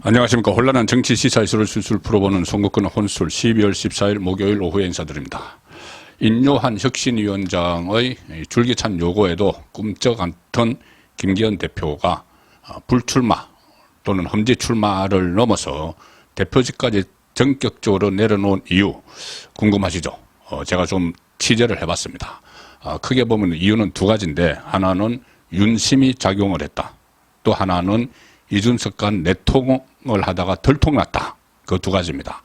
안녕하십니까. 혼란한 정치 시사 이슈를 술술 풀어보는 송국근 혼술 12월 14일 목요일 오후에 인사드립니다. 인요한 혁신위원장의 줄기찬 요구에도 꿈쩍 않던 김기현 대표가 불출마 또는 험지 출마를 넘어서 대표직까지 전격적으로 내려놓은 이유 궁금하시죠? 제가 좀 취재를 해봤습니다. 크게 보면 이유는 두 가지인데, 하나는 윤심이 작용을 했다. 또 하나는 이준석 간 내통을 하다가 덜통났다. 그 두 가지입니다.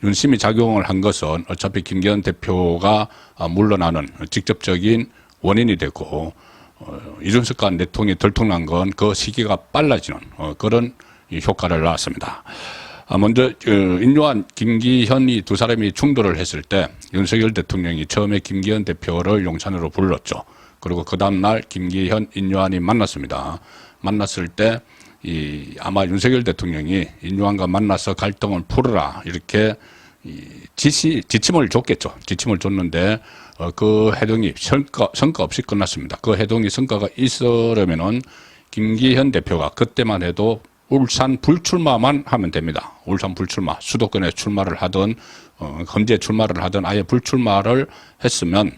윤심이 작용을 한 것은 어차피 김기현 대표가 물러나는 직접적인 원인이 되고, 이준석 간 내통이 덜통난 건 그 시기가 빨라지는 그런 효과를 낳았습니다. 먼저 인요한 김기현이 두 사람이 충돌을 했을 때 윤석열 대통령이 처음에 김기현 대표를 용산으로 불렀죠. 그리고 그 다음날 김기현, 인요한이 만났습니다. 만났을 때 아마 윤석열 대통령이 인요한과 만나서 갈등을 풀어라 이렇게 지침을 줬겠죠. 지침을 줬는데 그 회동이 성과 없이 끝났습니다. 그 회동이 성과가 있으려면은 김기현 대표가 그때만 해도 울산 불출마만 하면 됩니다. 울산 불출마, 수도권에 출마를 하든 험지에 출마를 하든 아예 불출마를 했으면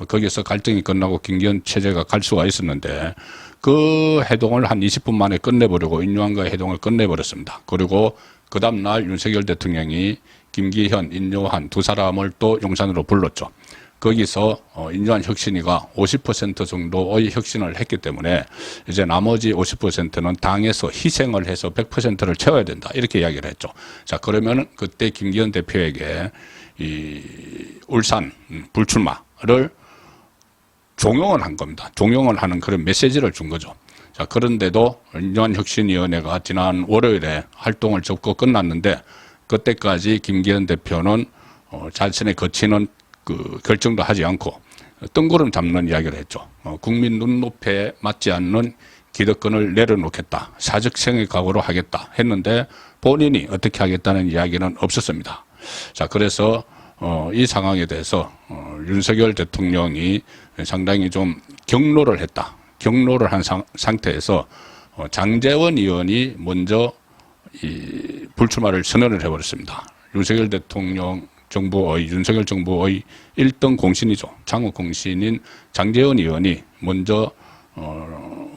거기서 갈등이 끝나고 김기현 체제가 갈 수가 있었는데, 그 해동을 한 20분 만에 끝내버리고 인요한과의 해동을 끝내버렸습니다. 그리고 그 다음날 윤석열 대통령이 김기현, 인요한 두 사람을 또 용산으로 불렀죠. 거기서 인요한 혁신위가 50% 정도의 혁신을 했기 때문에 이제 나머지 50%는 당에서 희생을 해서 100%를 채워야 된다, 이렇게 이야기를 했죠. 자, 그러면 그때 김기현 대표에게 이 울산 불출마를 종용을 한 겁니다. 종용을 하는 그런 메시지를 준 거죠. 자, 그런데도 인요한 혁신위원회가 지난 월요일에 활동을 접고 끝났는데, 그때까지 김기현 대표는 자신의 거치는 그 결정도 하지 않고 뜬구름 잡는 이야기를 했죠. 국민 눈높이에 맞지 않는 기득권을 내려놓겠다, 사직생의 각오로 하겠다 했는데 본인이 어떻게 하겠다는 이야기는 없었습니다. 자, 그래서 이 상황에 대해서 윤석열 대통령이 상당히 좀 경로를 했다. 경로를 한 상태에서 장제원 의원이 먼저 이 불출마를 선언을 해버렸습니다. 윤석열 정부의 1등 공신이죠. 장욱 공신인 장제원 의원이 먼저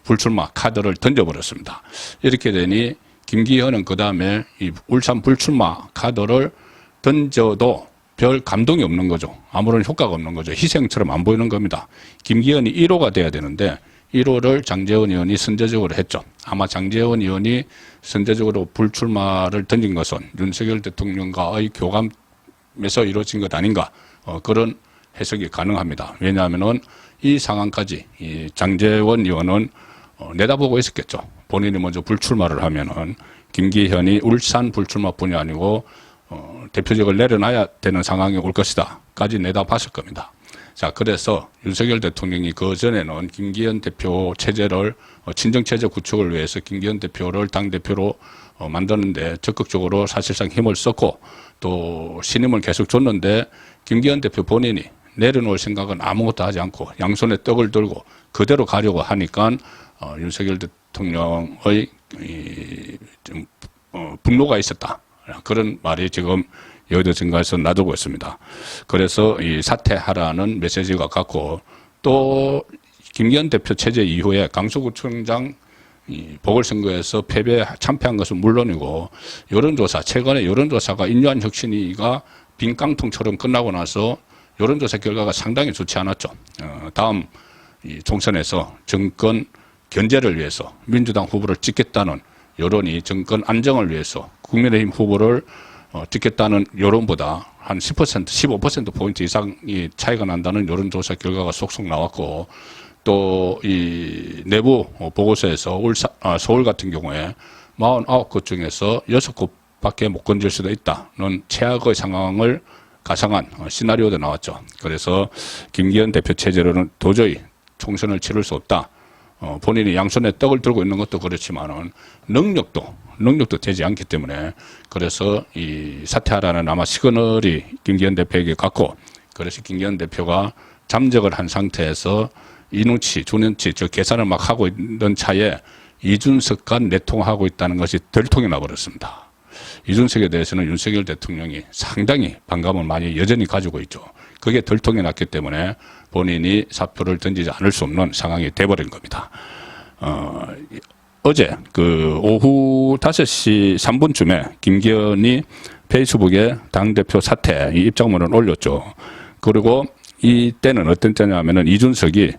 불출마 카드를 던져버렸습니다. 이렇게 되니 김기현은 그 다음에 이 울산 불출마 카드를 던져도 별 감동이 없는 거죠. 아무런 효과가 없는 거죠. 희생처럼 안 보이는 겁니다. 김기현이 1호가 돼야 되는데 1호를 장제원 의원이 선제적으로 했죠. 아마 장제원 의원이 선제적으로 불출마를 던진 것은 윤석열 대통령과의 교감에서 이루어진 것 아닌가, 그런 해석이 가능합니다. 왜냐하면은 이 상황까지 이 장제원 의원은 내다보고 있었겠죠. 본인이 먼저 불출마를 하면은 김기현이 울산 불출마뿐이 아니고 대표직을 내려놔야 되는 상황이 올 것이다까지 내다봤을 겁니다. 자, 그래서 윤석열 대통령이 그 전에는 김기현 대표 체제를 친정체제 구축을 위해서 김기현 대표를 당대표로 만드는데 적극적으로 사실상 힘을 썼고 또 신임을 계속 줬는데, 김기현 대표 본인이 내려놓을 생각은 아무것도 하지 않고 양손에 떡을 들고 그대로 가려고 하니까 윤석열 대통령의 좀 분노가 있었다, 그런 말이 지금 여의도 증가에서 나두고 있습니다. 그래서 이 사퇴하라는 메시지가 갔고, 또 김기현 대표 체제 이후에 강서구청장 보궐선거에서 참패한 것은 물론이고, 여론조사, 최근에 여론조사가 인요한 혁신위가 빈 깡통처럼 끝나고 나서 여론조사 결과가 상당히 좋지 않았죠. 다음 총선에서 정권 견제를 위해서 민주당 후보를 찍겠다는 여론이 정권 안정을 위해서 국민의힘 후보를 찍겠다는 여론보다 한 10%, 15%포인트 이상이 차이가 난다는 여론조사 결과가 속속 나왔고, 또 이 내부 보고서에서 서울 같은 경우에 49곳 중에서 6곳밖에 못 건질 수도 있다는 최악의 상황을 가상한 시나리오도 나왔죠. 그래서 김기현 대표 체제로는 도저히 총선을 치를 수 없다. 본인이 양손에 떡을 들고 있는 것도 그렇지만은 능력도 되지 않기 때문에, 그래서 이 사퇴하라는 아마 시그널이 김기현 대표에게 갔고, 그래서 김기현 대표가 잠적을 한 상태에서 이눈치, 주눈치, 저 계산을 막 하고 있는 차에 이준석 간 내통하고 있다는 것이 들통이 나버렸습니다. 이준석에 대해서는 윤석열 대통령이 상당히 반감을 많이 여전히 가지고 있죠. 그게 들통이 났기 때문에 본인이 사표를 던지지 않을 수 없는 상황이 돼버린 겁니다. 어제 그 오후 5시 3분쯤에 김기현이 페이스북에 당대표 사퇴 입장문을 올렸죠. 그리고 이때는 어떤 때냐면은 이준석이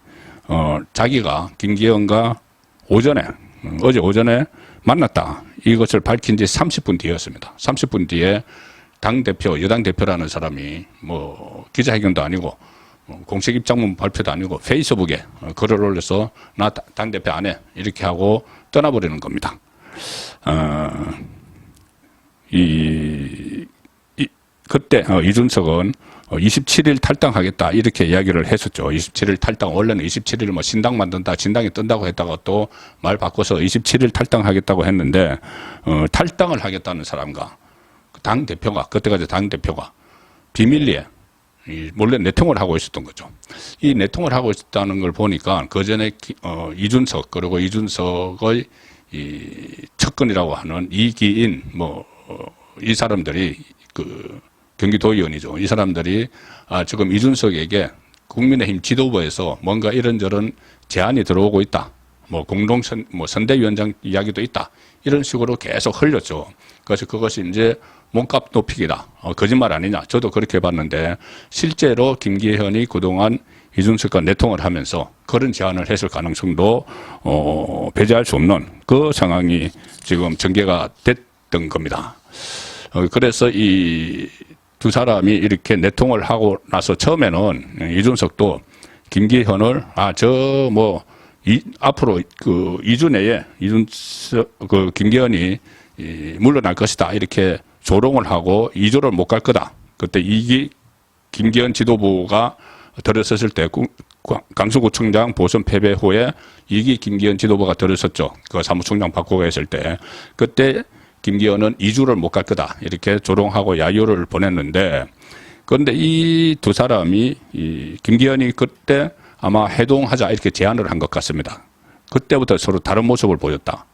자기가 김기현과 어제 오전에 만났다. 이것을 밝힌 지 30분 뒤였습니다. 30분 뒤에 당대표, 여당 대표라는 사람이 뭐 기자회견도 아니고 공식 입장문 발표도 아니고 페이스북에 글을 올려서 나 당대표 안 해. 이렇게 하고 떠나버리는 겁니다. 그때 이준석은 27일 탈당하겠다 이렇게 이야기를 했었죠. 27일 탈당, 원래는 27일 뭐 신당 만든다, 진당이 뜬다고 했다가 또 말 바꿔서 27일 탈당하겠다고 했는데 탈당을 하겠다는 사람과 당 대표가, 그때까지 당 대표가 비밀리에 몰래 내통을 하고 있었던 거죠. 이 내통을 하고 있었다는 걸 보니까 그 전에 이준석, 그리고 이준석의 이 측근이라고 하는 이기인 이 사람들이 그 경기도의원이죠. 이 사람들이 지금 이준석에게 국민의힘 지도부에서 뭔가 이런저런 제안이 들어오고 있다. 선대위원장 이야기도 있다. 이런 식으로 계속 흘렸죠. 그래서 그것이 이제 몸값 높이기다. 거짓말 아니냐. 저도 그렇게 봤는데 실제로 김기현이 그동안 이준석과 내통을 하면서 그런 제안을 했을 가능성도 배제할 수 없는 그 상황이 지금 전개가 됐던 겁니다. 그래서 이 두 사람이 이렇게 내통을 하고 나서 처음에는 이준석도 김기현을 앞으로 그 2주 내에 김기현이 물러날 것이다 이렇게 조롱을 하고 2조를 못 갈 거다. 그때 김기현 지도부가 들어섰을 때 강서구청장 보선 패배 후에 김기현 지도부가 들어섰죠. 그 사무총장 바꾸고 했을 때 그때 김기현은 2주를 못 갈 거다. 이렇게 조롱하고 야유를 보냈는데 그런데 이 두 사람이 김기현이 그때 아마 해동하자 이렇게 제안을 한 것 같습니다. 그때부터 서로 다른 모습을 보였다.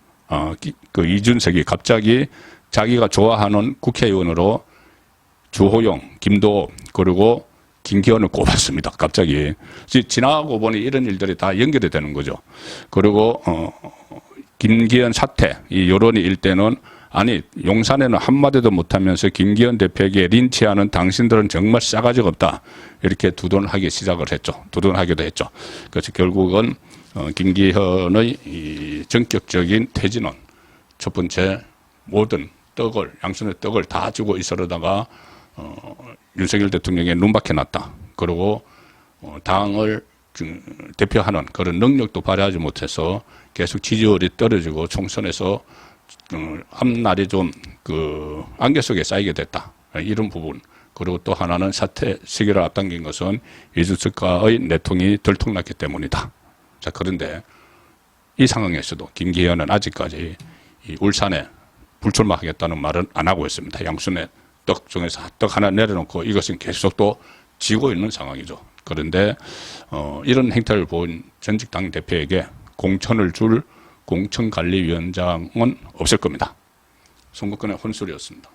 그 이준석이 갑자기 자기가 좋아하는 국회의원으로 주호영, 김도읍 그리고 김기현을 꼽았습니다. 갑자기. 지나가고 보니 이런 일들이 다 연결이 되는 거죠. 그리고 김기현 사태, 이 여론이 일 때는 아니 용산에는 한마디도 못하면서 김기현 대표에게 린치하는 당신들은 정말 싸가지가 없다. 이렇게 두둔하기 시작을 했죠. 두둔하기도 했죠. 그래서 결국은 김기현의 이 전격적인 퇴진은 첫 번째 모든 양손에 떡을 다 쥐고 있으려다가 윤석열 대통령의 눈밖에 났다. 그리고 당을 대표하는 그런 능력도 발휘하지 못해서 계속 지지율이 떨어지고 총선에서 앞날이 좀 안개 속에 쌓이게 됐다. 이런 부분. 그리고 또 하나는 사퇴 시기를 앞당긴 것은 이준석과의 내통이 들통났기 때문이다. 자, 그런데 이 상황에서도 김기현은 아직까지 이 울산에 불출마하겠다는 말은 안 하고 있습니다. 양손에 떡 중에서 떡 하나 내려놓고 이것은 계속 또 지고 있는 상황이죠. 그런데 이런 행태를 본 전직 당 대표에게 공천을 줄 공천관리위원장은 없을 겁니다. 선거권의 혼술이었습니다.